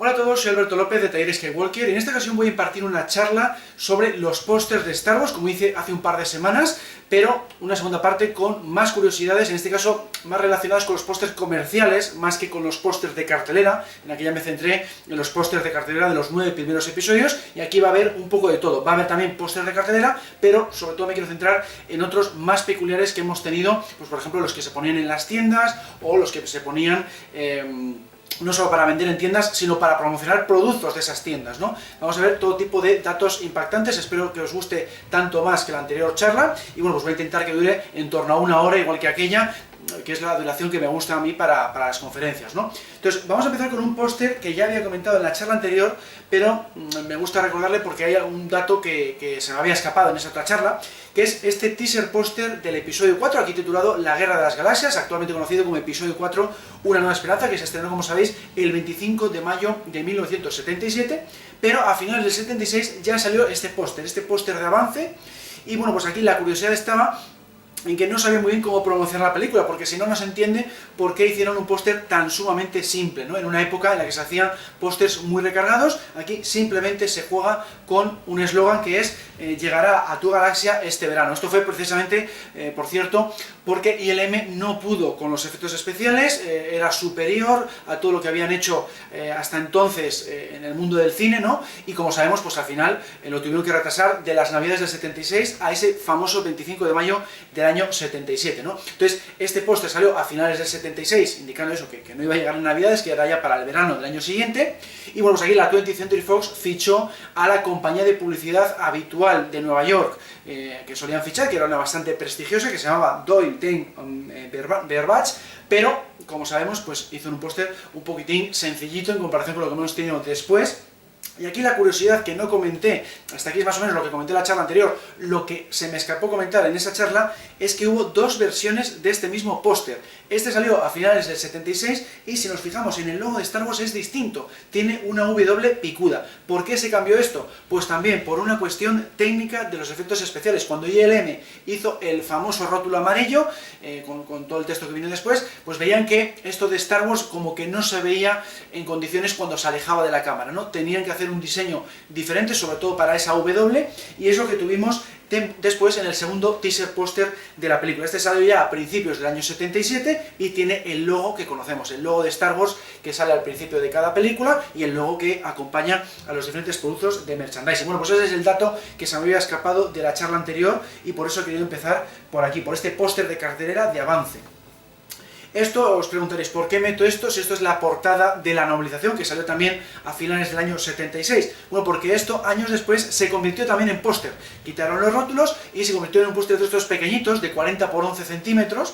Hola a todos, soy Alberto López de Taller Skywalker y en esta ocasión voy a impartir una charla sobre los pósters de Star Wars, como hice hace un par de semanas, pero una segunda parte con más curiosidades, en este caso más relacionadas con los pósters comerciales, más que con los pósters de cartelera. En aquella me centré en los pósters de cartelera de los 9 primeros episodios y aquí va a haber un poco de todo. Va a haber también pósters de cartelera, pero sobre todo me quiero centrar en otros más peculiares que hemos tenido, pues por ejemplo los que se ponían en las tiendas o los que se ponían no solo para vender en tiendas, sino para promocionar productos de esas tiendas, ¿no? Vamos a ver todo tipo de datos impactantes, espero que os guste tanto más que la anterior charla, y bueno, pues voy a intentar que dure en torno a una hora, igual que aquella, que es la duración que me gusta a mí para las conferencias, ¿no? Entonces, vamos a empezar con un póster que ya había comentado en la charla anterior, pero me gusta recordarle porque hay un dato que se me había escapado en esa otra charla, que es este teaser póster del episodio 4, aquí titulado La Guerra de las Galaxias, actualmente conocido como episodio 4, Una Nueva Esperanza, que se estrenó, como sabéis, el 25 de mayo de 1977, pero a finales del 76 ya salió este póster de avance, y bueno, pues aquí la curiosidad estaba en que no sabía muy bien cómo promocionar la película, porque si no, no se entiende por qué hicieron un póster tan sumamente simple, ¿no? En una época en la que se hacían pósters muy recargados, aquí simplemente se juega con un eslogan que es llegará a tu galaxia este verano. Esto fue precisamente, por cierto, porque ILM no pudo con los efectos especiales, era superior a todo lo que habían hecho hasta entonces en el mundo del cine, ¿no? Y como sabemos, pues al final lo tuvieron que retrasar de las navidades del 76 a ese famoso 25 de mayo del año 77, ¿no? Entonces, este póster salió a finales del 76, indicando eso, que no iba a llegar en navidades, que era ya para el verano del año siguiente, y bueno, pues aquí la 20th Century Fox fichó a la compañía de publicidad habitual de Nueva York, que solían fichar, que era una bastante prestigiosa, que se llamaba Doyle Dane Verbach, pero, como sabemos, pues hizo un póster un poquitín sencillito en comparación con lo que hemos tenido después. Y aquí la curiosidad que no comenté, hasta aquí es más o menos lo que comenté en la charla anterior, lo que se me escapó comentar en esa charla es que hubo dos versiones de este mismo póster. Este salió a finales del 76 y si nos fijamos en el logo de Star Wars es distinto, tiene una W picuda. ¿Por qué se cambió esto? Pues también por una cuestión técnica de los efectos especiales. Cuando ILM hizo el famoso rótulo amarillo, con todo el texto que vino después, pues veían que esto de Star Wars como que no se veía en condiciones cuando se alejaba de la cámara, ¿no? Tenían que hacer un diseño diferente, sobre todo para esa W, y es lo que tuvimos después en el segundo teaser póster de la película. Este salió ya a principios del año 77 y tiene el logo que conocemos, el logo de Star Wars que sale al principio de cada película y el logo que acompaña a los diferentes productos de merchandising. Bueno, pues ese es el dato que se me había escapado de la charla anterior y por eso he querido empezar por aquí, por este póster de cartelera de avance. Esto, os preguntaréis, ¿por qué meto esto si esto es la portada de La Novelización, que salió también a finales del año 76? Bueno, porque esto, años después, se convirtió también en póster. Quitaron los rótulos y se convirtió en un póster de estos pequeñitos, de 40 por 11 centímetros,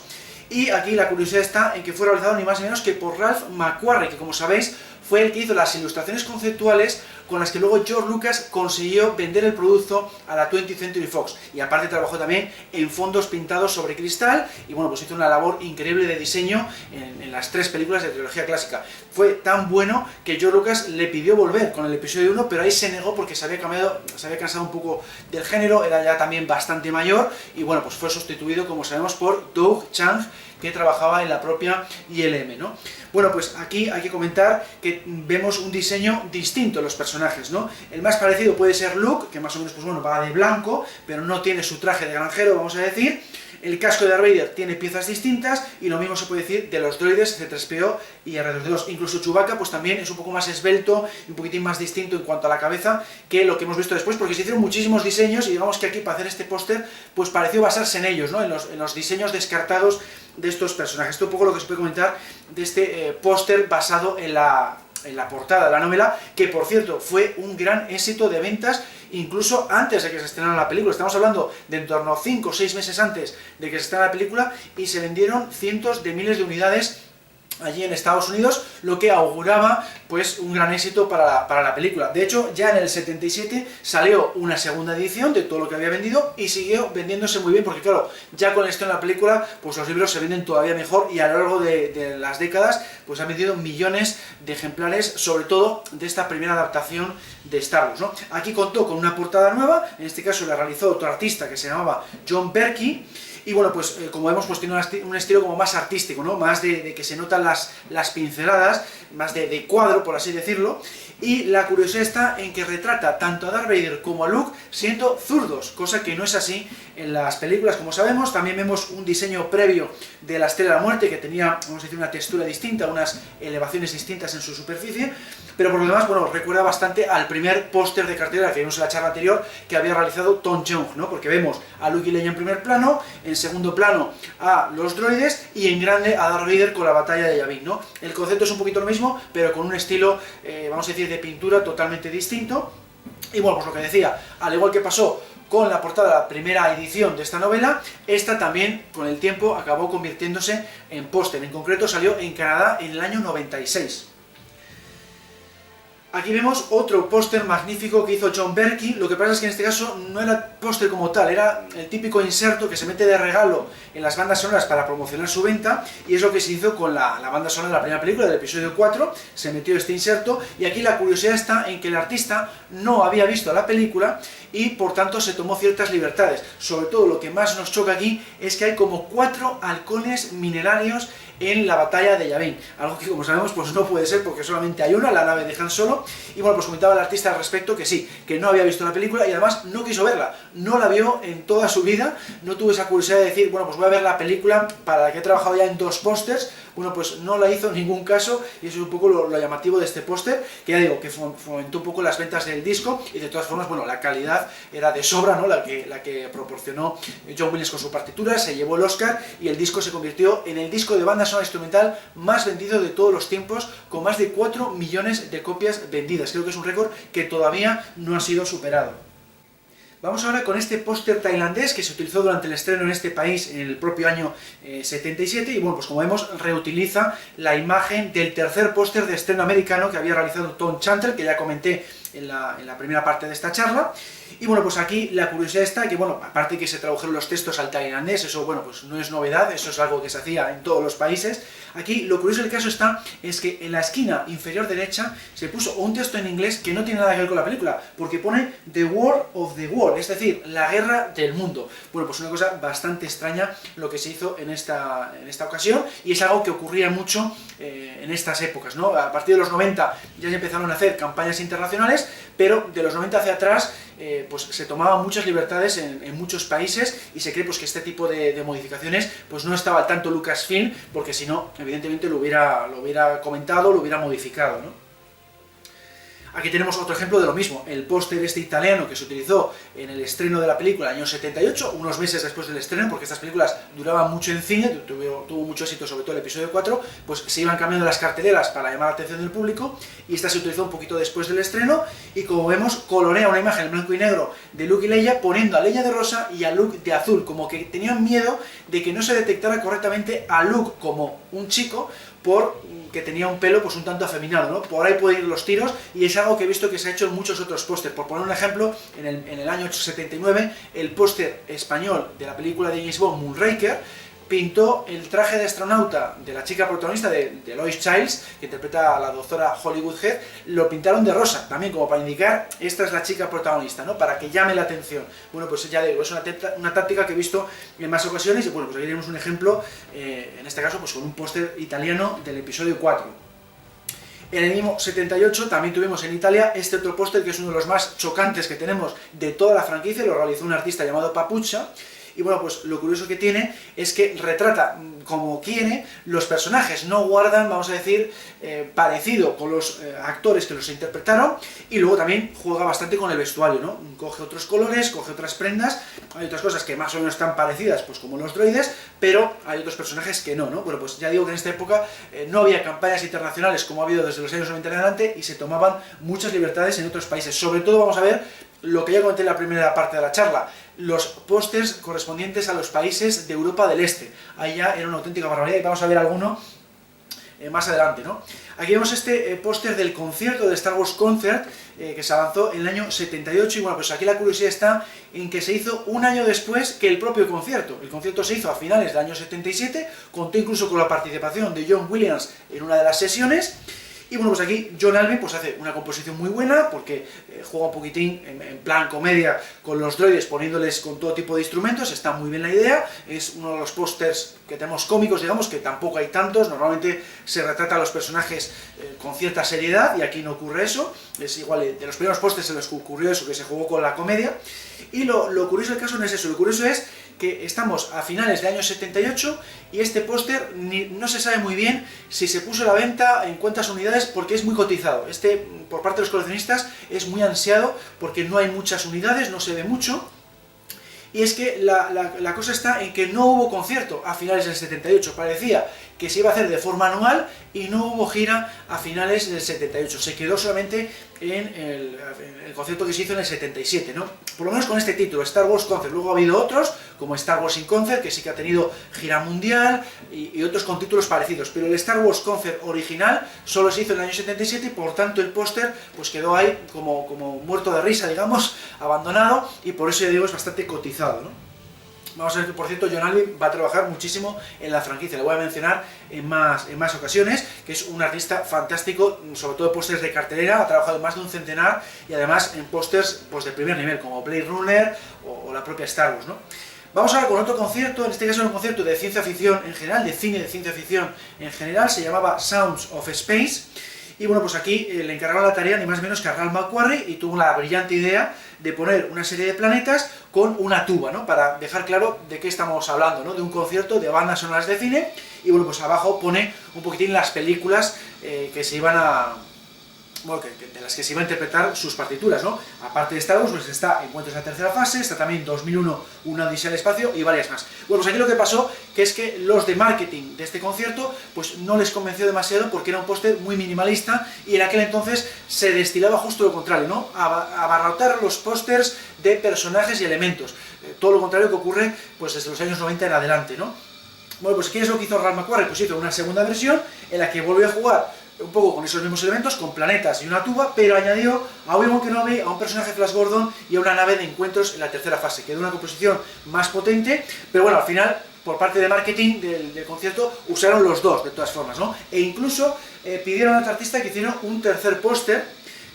y aquí la curiosidad está en que fue realizado ni más ni menos que por Ralph McQuarrie, que como sabéis, fue el que hizo las ilustraciones conceptuales con las que luego George Lucas consiguió vender el producto a la 20th Century Fox. Y aparte trabajó también en fondos pintados sobre cristal y bueno, pues hizo una labor increíble de diseño en las 3 películas de trilogía clásica. Fue tan bueno que George Lucas le pidió volver con el episodio 1, pero ahí se negó porque se había cansado un poco del género, era ya también bastante mayor y bueno, pues fue sustituido, como sabemos, por Doug Chiang, que trabajaba en la propia ILM, ¿no? Bueno, pues aquí hay que comentar que vemos un diseño distinto en los personajes, ¿no? El más parecido puede ser Luke, que más o menos, pues bueno, va de blanco, pero no tiene su traje de granjero, vamos a decir. El casco de Darth Vader tiene piezas distintas, y lo mismo se puede decir de los droides C-3PO y R2D2. Incluso Chewbacca, pues también es un poco más esbelto, y un poquitín más distinto en cuanto a la cabeza que lo que hemos visto después, porque se hicieron muchísimos diseños, y digamos que aquí para hacer este póster, pues pareció basarse en ellos, ¿no? En los diseños descartados de estos personajes. Esto es un poco lo que se puede comentar de este póster basado en la portada de la novela, que por cierto fue un gran éxito de ventas incluso antes de que se estrenara la película. Estamos hablando de en torno a 5 o 6 meses antes de que se estrenara la película y se vendieron cientos de miles de unidades allí en Estados Unidos, lo que auguraba pues un gran éxito para la película. De hecho, ya en el 77 salió una segunda edición de todo lo que había vendido y siguió vendiéndose muy bien, porque claro, ya con esto en la película, pues los libros se venden todavía mejor y a lo largo de las décadas, pues han vendido millones de ejemplares, sobre todo de esta primera adaptación de Star Wars, ¿no? Aquí contó con una portada nueva, en este caso la realizó otro artista que se llamaba John Perky, y bueno, pues como vemos, pues tiene un estilo como más artístico, ¿no? Más de que se notan las pinceladas, más de cuadro, por así decirlo, y la curiosidad está en que retrata tanto a Darth Vader como a Luke siendo zurdos, cosa que no es así en las películas, como sabemos. También vemos un diseño previo de la Estrella de la Muerte que tenía, vamos a decir, una textura distinta, unas elevaciones distintas en su superficie, pero por lo demás, bueno, recuerda bastante al primer póster de cartelera que vimos en la charla anterior que había realizado Tom Young, ¿no? Porque vemos a Luke y Leia en primer plano, en segundo plano a los droides y en grande a Darth Vader con la batalla de Yavin, ¿no? El concepto es un poquito lo mismo, pero con un estilo, vamos a decir, de pintura totalmente distinto. Y bueno, pues lo que decía, al igual que pasó con la portada de la primera edición de esta novela, esta también con el tiempo acabó convirtiéndose en póster. En concreto salió en Canadá en el año 96. Aquí vemos otro póster magnífico que hizo John Berkey. Lo que pasa es que en este caso no era póster como tal, era el típico inserto que se mete de regalo en las bandas sonoras para promocionar su venta, y es lo que se hizo con la banda sonora de la primera película, del episodio 4, se metió este inserto, y aquí la curiosidad está en que el artista no había visto la película y por tanto se tomó ciertas libertades. Sobre todo lo que más nos choca aquí es que hay como 4 halcones minerarios en la batalla de Yavin, algo que como sabemos pues no puede ser porque solamente hay una, la nave de Han Solo. Y bueno, pues comentaba el artista al respecto que sí, que no había visto la película y además no quiso verla, no la vio en toda su vida, no tuvo esa curiosidad de decir, bueno, pues voy a ver la película para la que he trabajado ya en 2 pósters. Bueno, pues no la hizo en ningún caso, y eso es un poco lo llamativo de este póster, que ya digo, que fomentó un poco las ventas del disco, y de todas formas, bueno, la calidad era de sobra, ¿no? La que proporcionó John Williams con su partitura, se llevó el Oscar, y el disco se convirtió en el disco de banda sonora instrumental más vendido de todos los tiempos, con más de 4 millones de copias vendidas. Creo que es un récord que todavía no ha sido superado. Vamos ahora con este póster tailandés que se utilizó durante el estreno en este país en el propio año 77, y bueno, pues como vemos reutiliza la imagen del tercer póster de estreno americano que había realizado Tom Chanter, que ya comenté en la primera parte de esta charla. Y bueno, pues aquí la curiosidad está que, bueno, aparte de que se tradujeron los textos al tailandés, eso, bueno, pues no es novedad, eso es algo que se hacía en todos los países. Aquí lo curioso del caso está es que en la esquina inferior derecha se puso un texto en inglés que no tiene nada que ver con la película, porque pone The War of the World, es decir, la guerra del mundo. Bueno, pues una cosa bastante extraña lo que se hizo en esta ocasión, y es algo que ocurría mucho en estas épocas, ¿no? A partir de los 90 ya se empezaron a hacer campañas internacionales, pero de los 90 hacia atrás pues se tomaban muchas libertades en muchos países, y se cree pues que este tipo de modificaciones pues no estaba al tanto Lucasfilm, porque si no, evidentemente lo hubiera comentado, lo hubiera modificado, ¿no? Aquí tenemos otro ejemplo de lo mismo, el póster este italiano que se utilizó en el estreno de la película en el año 78, unos meses después del estreno, porque estas películas duraban mucho en cine, tuvo mucho éxito, sobre todo el episodio 4, pues se iban cambiando las carteleras para llamar la atención del público, y esta se utilizó un poquito después del estreno, y como vemos, colorea una imagen en blanco y negro de Luke y Leia, poniendo a Leia de rosa y a Luke de azul, como que tenían miedo de que no se detectara correctamente a Luke como un chico, porque tenía un pelo pues un tanto afeminado, ¿no? Por ahí pueden ir los tiros, y es algo que he visto que se ha hecho en muchos otros pósters. Por poner un ejemplo, en el año 79, el póster español de la película de James Bond, Moonraker, pintó el traje de astronauta de la chica protagonista de Lois Chiles, que interpreta a la doctora Hollywood Head, lo pintaron de rosa, también como para indicar, esta es la chica protagonista, ¿no? Para que llame la atención. Bueno, pues ya digo, es una táctica que he visto en más ocasiones, y bueno, pues aquí tenemos un ejemplo, en este caso, pues con un póster italiano del episodio 4. En el mismo 78 también tuvimos en Italia este otro póster, que es uno de los más chocantes que tenemos de toda la franquicia, lo realizó un artista llamado Papucha. Y bueno, pues lo curioso que tiene es que retrata como quiere los personajes, no guardan, vamos a decir, parecido con los actores que los interpretaron, y luego también juega bastante con el vestuario, ¿no? Coge otros colores, coge otras prendas, hay otras cosas que más o menos están parecidas, pues como los droides, pero hay otros personajes que no, ¿no? Bueno, pues ya digo que en esta época no había campañas internacionales como ha habido desde los años 90 en adelante, y se tomaban muchas libertades en otros países. Sobre todo vamos a ver lo que ya comenté en la primera parte de la charla, los pósters correspondientes a los países de Europa del Este. Ahí ya era una auténtica barbaridad, y vamos a ver alguno más adelante, ¿no? Aquí vemos este póster del concierto de Star Wars Concert, que se avanzó en el año 78, y bueno, pues aquí la curiosidad está en que se hizo un año después que el propio concierto. El concierto se hizo a finales del año 77, contó incluso con la participación de John Williams en una de las sesiones. Y bueno, pues aquí Jon Alvin pues hace una composición muy buena, porque juega un poquitín en plan comedia con los droides, poniéndoles con todo tipo de instrumentos, está muy bien la idea, es uno de los pósters que tenemos cómicos, digamos, que tampoco hay tantos, normalmente se retrata a los personajes con cierta seriedad, y aquí no ocurre eso, es igual, de los primeros pósters en los que ocurrió eso, que se jugó con la comedia, y lo curioso del caso no es eso, lo curioso es que estamos a finales del año 78 y este póster no se sabe muy bien si se puso a la venta, en cuántas unidades, porque es muy cotizado. Este, por parte de los coleccionistas, es muy ansiado porque no hay muchas unidades, no se ve mucho. Y es que la cosa está en que no hubo concierto a finales del 78, parecía que se iba a hacer de forma anual y no hubo gira a finales del 78, se quedó solamente en el concierto que se hizo en el 77, ¿no? Por lo menos con este título, Star Wars Concert. Luego ha habido otros, como Star Wars in Concert, que sí que ha tenido gira mundial, y otros con títulos parecidos, pero el Star Wars Concert original solo se hizo en el año 77 y por tanto el póster pues quedó ahí como muerto de risa, digamos, abandonado, y por eso ya digo es bastante cotizado, ¿no? Vamos a ver que, por cierto, Jon Alvin va a trabajar muchísimo en la franquicia, lo voy a mencionar en más ocasiones, que es un artista fantástico, sobre todo en pósters de cartelera, ha trabajado en más de un centenar, y además en pósters pues, de primer nivel, como Blade Runner o la propia Star Wars, ¿no? Vamos ahora con otro concierto, en este caso un concierto de ciencia ficción en general, de cine de ciencia ficción en general, se llamaba Sounds of Space, y bueno, pues aquí le encargaron la tarea ni más ni menos que a Ralph McQuarrie, y tuvo la brillante idea de poner una serie de planetas con una tuba, ¿no? Para dejar claro de qué estamos hablando, ¿no? De un concierto de bandas sonoras de cine, y bueno, pues abajo pone un poquitín las películas que se iban a... Bueno, de las que se iba a interpretar sus partituras, ¿no? Aparte de Star Wars, pues está Encuentros en la tercera fase, está también 2001, Una odisea del espacio y varias más. Bueno, pues aquí lo que pasó, que es que los de marketing de este concierto, pues no les convenció demasiado porque era un póster muy minimalista, y en aquel entonces se destilaba justo lo contrario, ¿no? Abarrotar los pósters de personajes y elementos. Todo lo contrario que ocurre, pues desde los años 90 en adelante, ¿no? Bueno, pues ¿qué es lo que hizo Ralph McQuarrie? Pues hizo una segunda versión en la que volvió a jugar un poco con esos mismos elementos, con planetas y una tuba, pero añadió a Obi-Wan Kenobi, a un personaje Flash Gordon y a una nave de encuentros en la tercera fase. Quedó una composición más potente, pero bueno, al final, por parte de marketing del concierto, usaron los dos, de todas formas, ¿no? E incluso pidieron a otro artista que hiciera un tercer póster,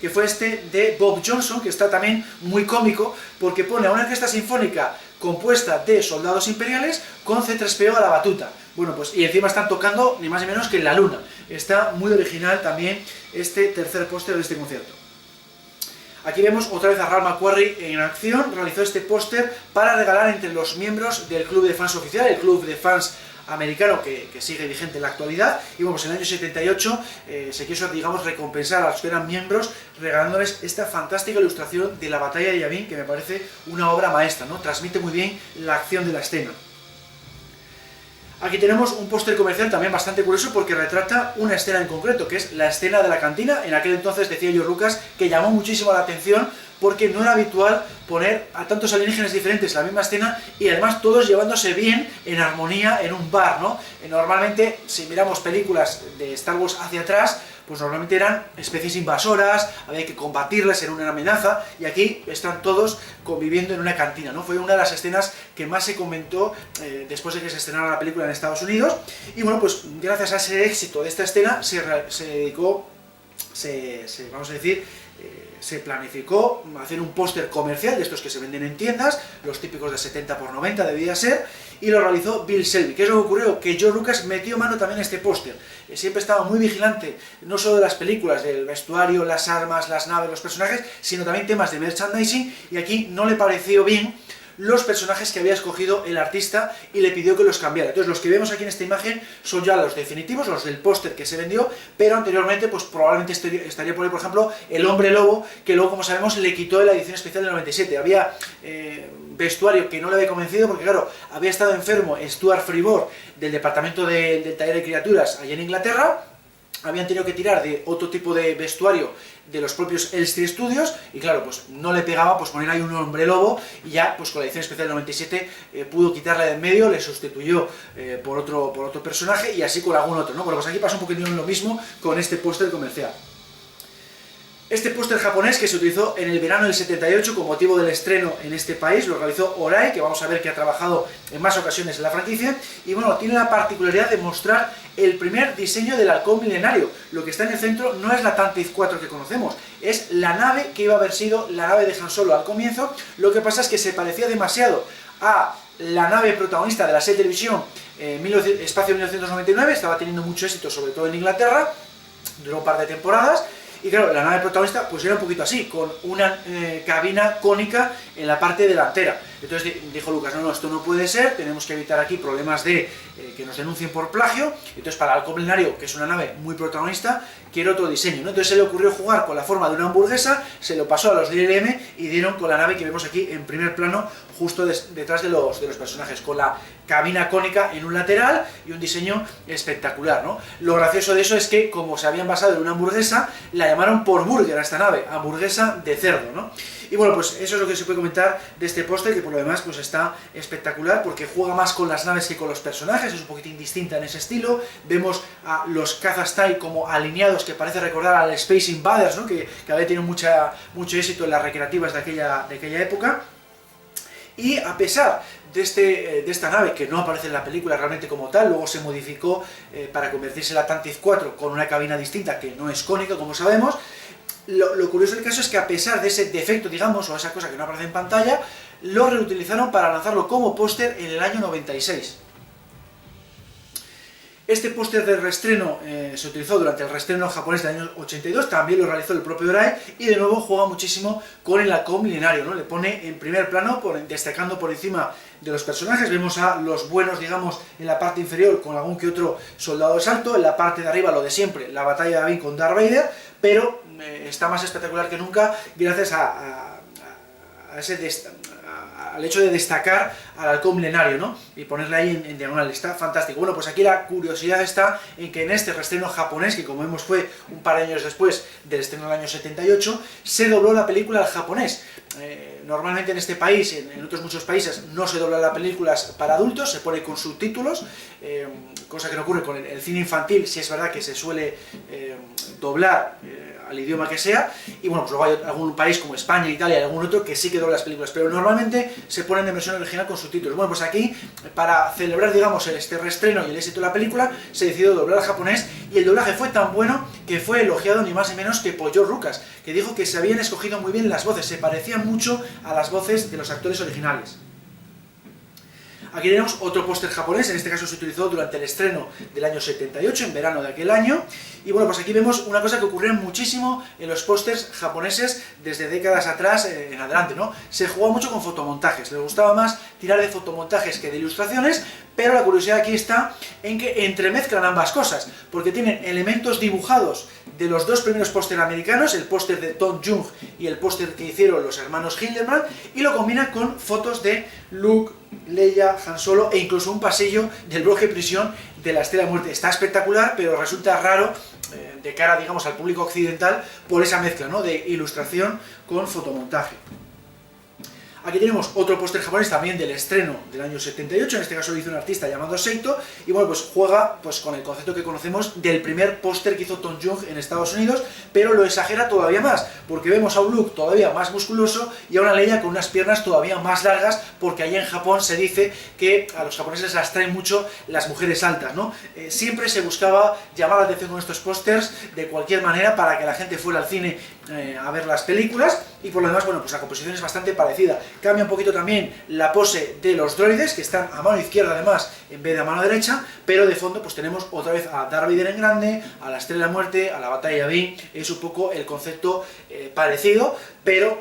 que fue este de Bob Johnson, que está también muy cómico, porque pone a una orquesta sinfónica compuesta de soldados imperiales con C-3PO a la batuta. Bueno, pues y encima están tocando ni más ni menos que en la luna. Está muy original también este tercer póster de este concierto. Aquí vemos otra vez a Ralph McQuarrie en acción, realizó este póster para regalar entre los miembros del club de fans oficial, el club de fans americano que sigue vigente en la actualidad, y bueno, pues en el año 78 se quiso, digamos, recompensar a los que eran miembros regalándoles esta fantástica ilustración de la batalla de Yavin, que me parece una obra maestra, ¿no? Transmite muy bien la acción de la escena. Aquí tenemos un póster comercial también bastante curioso porque retrata una escena en concreto, que es la escena de la cantina. En aquel entonces decía George Lucas que llamó muchísimo la atención porque no era habitual poner a tantos alienígenas diferentes en la misma escena y además todos llevándose bien, en armonía, en un bar, ¿no? Normalmente, si miramos películas de Star Wars hacia atrás, pues normalmente eran especies invasoras, había que combatirlas, era una amenaza, y aquí están todos conviviendo en una cantina, ¿no? Fue una de las escenas que más se comentó después de que se estrenara la película en Estados Unidos, y bueno, pues gracias a ese éxito de esta escena se dedicó, vamos a decir, se planificó hacer un póster comercial de estos que se venden en tiendas, los típicos de 70 por 90 debía ser, y lo realizó Bill Selby. ¿Qué es lo que ocurrió? Que George Lucas metió mano también a este póster. Siempre estaba muy vigilante, no solo de las películas, del vestuario, las armas, las naves, los personajes, sino también temas de merchandising, y aquí no le pareció bien los personajes que había escogido el artista y le pidió que los cambiara. Entonces los que vemos aquí en esta imagen son ya los definitivos, los del póster que se vendió, pero anteriormente pues probablemente estaría por ahí, por ejemplo, el Hombre Lobo, que luego, como sabemos, le quitó de la edición especial del 97. Había vestuario que no le había convencido porque, claro, había estado enfermo Stuart Freeborn del departamento del taller de criaturas allá en Inglaterra, habían tenido que tirar de otro tipo de vestuario de los propios Elstree Studios, y claro, pues no le pegaba pues poner ahí un Hombre Lobo, y ya pues con la edición especial del 97 pudo quitarla de en medio, le sustituyó por otro personaje, y así con algún otro, ¿no? Bueno, pues aquí pasa un poquitín lo mismo con este póster comercial. Este póster japonés que se utilizó en el verano del 78 con motivo del estreno en este país, lo realizó Orai, que vamos a ver que ha trabajado en más ocasiones en la franquicia, y bueno, tiene la particularidad de mostrar el primer diseño del halcón milenario. Lo que está en el centro no es la Tantive 4 que conocemos, es la nave que iba a haber sido la nave de Han Solo al comienzo. Lo que pasa es que se parecía demasiado a la nave protagonista de la serie de televisión Espacio 1999, estaba teniendo mucho éxito, sobre todo en Inglaterra, duró un par de temporadas. Y claro, la nave protagonista pues era un poquito así, con una cabina cónica en la parte delantera. Entonces dijo Lucas, no, esto no puede ser, tenemos que evitar aquí problemas de que nos denuncien por plagio. Entonces para el halcón milenario, que es una nave muy protagonista, quiere otro diseño, ¿no? Entonces se le ocurrió jugar con la forma de una hamburguesa, se lo pasó a los DLM y dieron con la nave que vemos aquí en primer plano, justo detrás de los personajes, con la cabina cónica en un lateral y un diseño espectacular, ¿no? Lo gracioso de eso es que, como se habían basado en una hamburguesa, la llamaron por burger a esta nave, hamburguesa de cerdo, ¿no? Y bueno, pues eso es lo que se puede comentar de este póster, que por lo demás pues está espectacular, porque juega más con las naves que con los personajes, es un poquitín distinta en ese estilo. Vemos a los cazas TIE como alineados, que parece recordar al Space Invaders, ¿no? que había tenido mucho éxito en las recreativas de aquella época. Y a pesar de esta nave, que no aparece en la película realmente como tal, luego se modificó para convertirse en la Tantive 4 con una cabina distinta que no es cónica, como sabemos. Lo curioso del caso es que a pesar de ese defecto, digamos, o esa cosa que no aparece en pantalla, lo reutilizaron para lanzarlo como póster en el año 96. Este póster de reestreno se utilizó durante el reestreno japonés del año 82, también lo realizó el propio Orai, y de nuevo juega muchísimo con el halcón milenario, ¿no? Le pone en primer plano, destacando por encima de los personajes. Vemos a los buenos, digamos, en la parte inferior con algún que otro soldado de salto, en la parte de arriba lo de siempre, la batalla de Yavin con Darth Vader, pero está más espectacular que nunca gracias al hecho de destacar al halcón milenario, ¿no? Y ponerle ahí en diagonal, está fantástico. Bueno, pues aquí la curiosidad está en que en este reestreno japonés, que como vemos fue un par de años después del estreno del año 78, se dobló la película al japonés. Normalmente en este país, en otros muchos países, no se doblan las películas para adultos, se pone con subtítulos, cosa que no ocurre con el cine infantil. Si es verdad que se suele doblar al idioma que sea, y bueno, pues luego hay algún país como España, Italia y algún otro que sí que dobla las películas, pero normalmente se ponen en versión original con subtítulos. Bueno, pues aquí, para celebrar, digamos, este reestreno y el éxito de la película, se decidió doblar al japonés, y el doblaje fue tan bueno que fue elogiado ni más ni menos que por George Lucas, que dijo que se habían escogido muy bien las voces, se parecían mucho a las voces de los actores originales. Aquí tenemos otro póster japonés, en este caso se utilizó durante el estreno del año 78, en verano de aquel año, y bueno, pues aquí vemos una cosa que ocurrió muchísimo en los pósters japoneses desde décadas atrás en adelante, ¿no? Se jugaba mucho con fotomontajes, les gustaba más tirar de fotomontajes que de ilustraciones, pero la curiosidad aquí está en que entremezclan ambas cosas, porque tienen elementos dibujados de los dos primeros pósteres americanos, el póster de Tom Jung y el póster que hicieron los hermanos Hildebrand, y lo combinan con fotos de Luke, Leia, Han Solo e incluso un pasillo del bloque de prisión de la Estrella de Muerte. Está espectacular, pero resulta raro de cara, digamos, al público occidental por esa mezcla, ¿no?, de ilustración con fotomontaje. Aquí tenemos otro póster japonés también del estreno del año 78, en este caso lo hizo un artista llamado Seito, y bueno, pues juega pues con el concepto que conocemos del primer póster que hizo Tom Jung en Estados Unidos, pero lo exagera todavía más, porque vemos a un Luke todavía más musculoso y a una Leia con unas piernas todavía más largas, porque allí en Japón se dice que a los japoneses las traen mucho las mujeres altas, ¿no? Siempre se buscaba llamar la atención con estos pósters de cualquier manera para que la gente fuera al cine a ver las películas, y por lo demás, bueno, pues la composición es bastante parecida. Cambia un poquito también la pose de los droides, que están a mano izquierda además en vez de a mano derecha, pero de fondo pues tenemos otra vez a Darth Vader en grande, a la Estrella de la Muerte, a la batalla de Yavin. Es un poco el concepto parecido, pero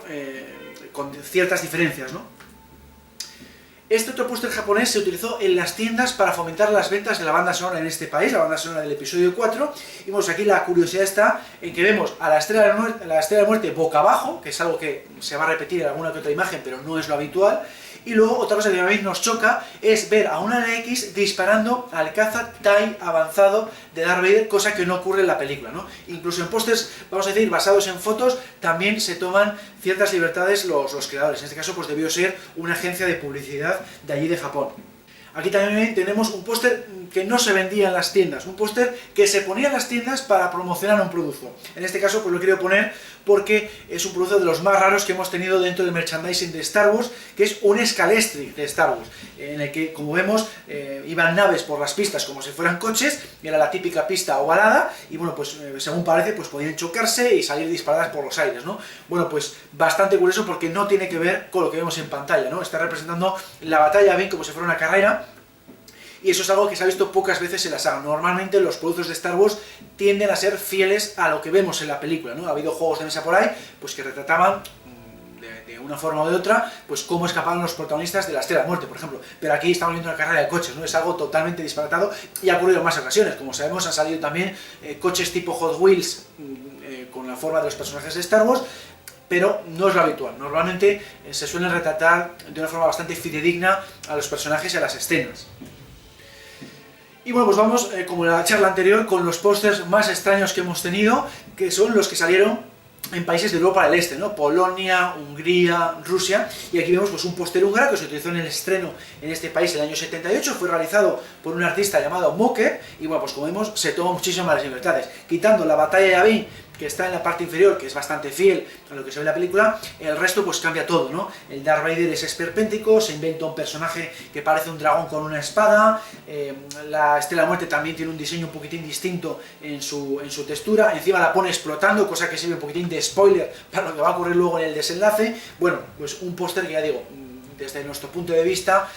con ciertas diferencias, ¿no? Este otro póster japonés se utilizó en las tiendas para fomentar las ventas de la banda sonora en este país, la banda sonora del episodio 4, y bueno, aquí la curiosidad está en que vemos a la Estrella de la Muerte boca abajo, que es algo que se va a repetir en alguna que otra imagen, pero no es lo habitual. Y luego otra cosa que a mí nos choca es ver a una NX disparando al caza TIE avanzado de Darth Vader, cosa que no ocurre en la película, ¿no? Incluso en pósters, vamos a decir, basados en fotos, también se toman ciertas libertades los creadores. En este caso, pues debió ser una agencia de publicidad de allí de Japón. Aquí también tenemos un póster que no se vendía en las tiendas, un póster que se ponía en las tiendas para promocionar un producto. En este caso pues lo he querido poner porque es un producto de los más raros que hemos tenido dentro del merchandising de Star Wars, que es un Scalestri de Star Wars, en el que, como vemos, iban naves por las pistas como si fueran coches, era la típica pista ovalada, y bueno, pues según parece, pues podían chocarse y salir disparadas por los aires, ¿no? Bueno, pues bastante curioso porque no tiene que ver con lo que vemos en pantalla, ¿no? Está representando la batalla bien como si fuera una carrera, y eso es algo que se ha visto pocas veces en la saga. Normalmente los productos de Star Wars tienden a ser fieles a lo que vemos en la película, ¿no? Ha habido juegos de mesa por ahí pues que retrataban de una forma o de otra, pues cómo escapaban los protagonistas de la Estrella de la Muerte, por ejemplo. Pero aquí estamos viendo una carrera de coches, ¿no? Es algo totalmente disparatado y ha ocurrido en más ocasiones. Como sabemos, han salido también coches tipo Hot Wheels con la forma de los personajes de Star Wars, pero no es lo habitual. Normalmente se suelen retratar de una forma bastante fidedigna a los personajes y a las escenas. Y bueno, pues vamos, como en la charla anterior, con los pósters más extraños que hemos tenido, que son los que salieron en países de Europa del Este, ¿no? Polonia, Hungría, Rusia, y aquí vemos pues un póster húngaro que se utilizó en el estreno en este país en el año 78, fue realizado por un artista llamado Mocker, y bueno, pues como vemos, se tomó muchísimas las libertades, quitando la batalla de Yavin, que está en la parte inferior, que es bastante fiel a lo que se ve en la película, el resto pues cambia todo, ¿no? El Darth Vader es esperpéntico, se inventa un personaje que parece un dragón con una espada, la Estrella de la Muerte también tiene un diseño un poquitín distinto en su textura, encima la pone explotando, cosa que sirve un poquitín de spoiler para lo que va a ocurrir luego en el desenlace. Bueno, pues un póster que ya digo, desde nuestro punto de vista,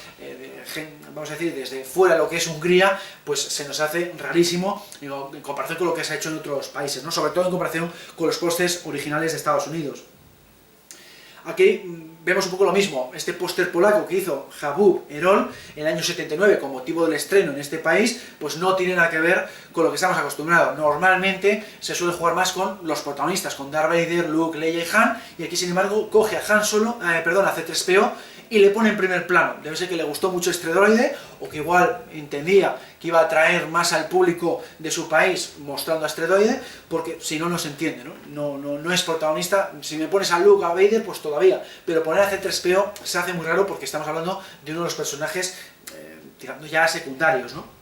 vamos a decir, desde fuera de lo que es Hungría, pues se nos hace rarísimo en comparación con lo que se ha hecho en otros países, ¿no? Sobre todo en comparación con los pósters originales de Estados Unidos. Aquí vemos un poco lo mismo, este póster polaco que hizo Habub Erol en el año 79 con motivo del estreno en este país, pues no tiene nada que ver con lo que estamos acostumbrados. Normalmente se suele jugar más con los protagonistas, con Darth Vader, Luke, Leia y Han, y aquí sin embargo coge a Han Solo, a C-3PO, y le pone en primer plano. Debe ser que le gustó mucho este droide, o que igual entendía que iba a atraer más al público de su país mostrando a este droide, porque si no, no se entiende, ¿no? No es protagonista. Si me pones a Luke, a Vader, pues todavía, pero poner a C-3PO se hace muy raro porque estamos hablando de uno de los personajes, digamos, ya secundarios, ¿no?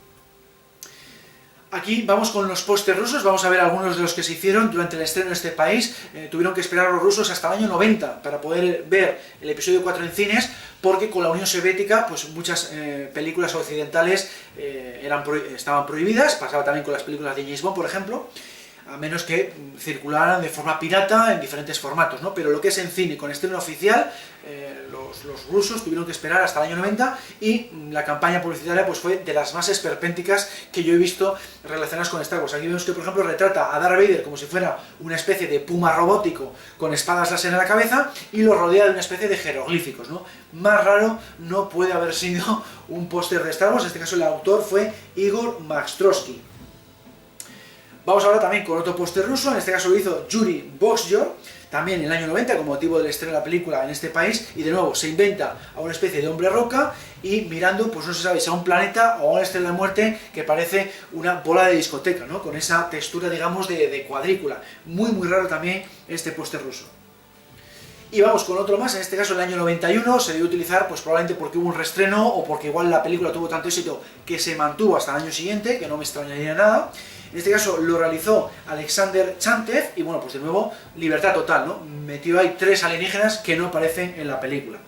Aquí vamos con los pósters rusos, vamos a ver algunos de los que se hicieron durante el estreno en este país. Tuvieron que esperar a los rusos hasta el año 90 para poder ver el episodio 4 en cines, porque con la Unión Soviética pues muchas películas occidentales estaban prohibidas, pasaba también con las películas de James Bond, por ejemplo, a menos que circularan de forma pirata en diferentes formatos, ¿no? Pero lo que es en cine con estreno oficial, los rusos tuvieron que esperar hasta el año 90 y la campaña publicitaria pues fue de las más esperpénticas que yo he visto relacionadas con Star Wars. Aquí vemos que, por ejemplo, retrata a Darth Vader como si fuera una especie de puma robótico con espadas láser en la cabeza y lo rodea de una especie de jeroglíficos, ¿no? Más raro no puede haber sido un póster de Star Wars, en este caso el autor fue Igor Makstroski. Vamos ahora también con otro póster ruso, en este caso lo hizo Yuri Boxyor, también en el año 90 con motivo del estreno de la película en este país, y de nuevo se inventa a una especie de hombre roca y mirando, pues no se sabe si a un planeta o a una estrella de muerte que parece una bola de discoteca, ¿no? Con esa textura, digamos, de cuadrícula. Muy raro también este póster ruso. Y vamos con otro más, en este caso en el año 91, se debió utilizar pues probablemente porque hubo un reestreno o porque igual la película tuvo tanto éxito que se mantuvo hasta el año siguiente, que no me extrañaría nada. En este caso lo realizó Alexander Chantev y bueno, pues de nuevo libertad total, ¿no? Metió ahí 3 alienígenas que no aparecen en la película.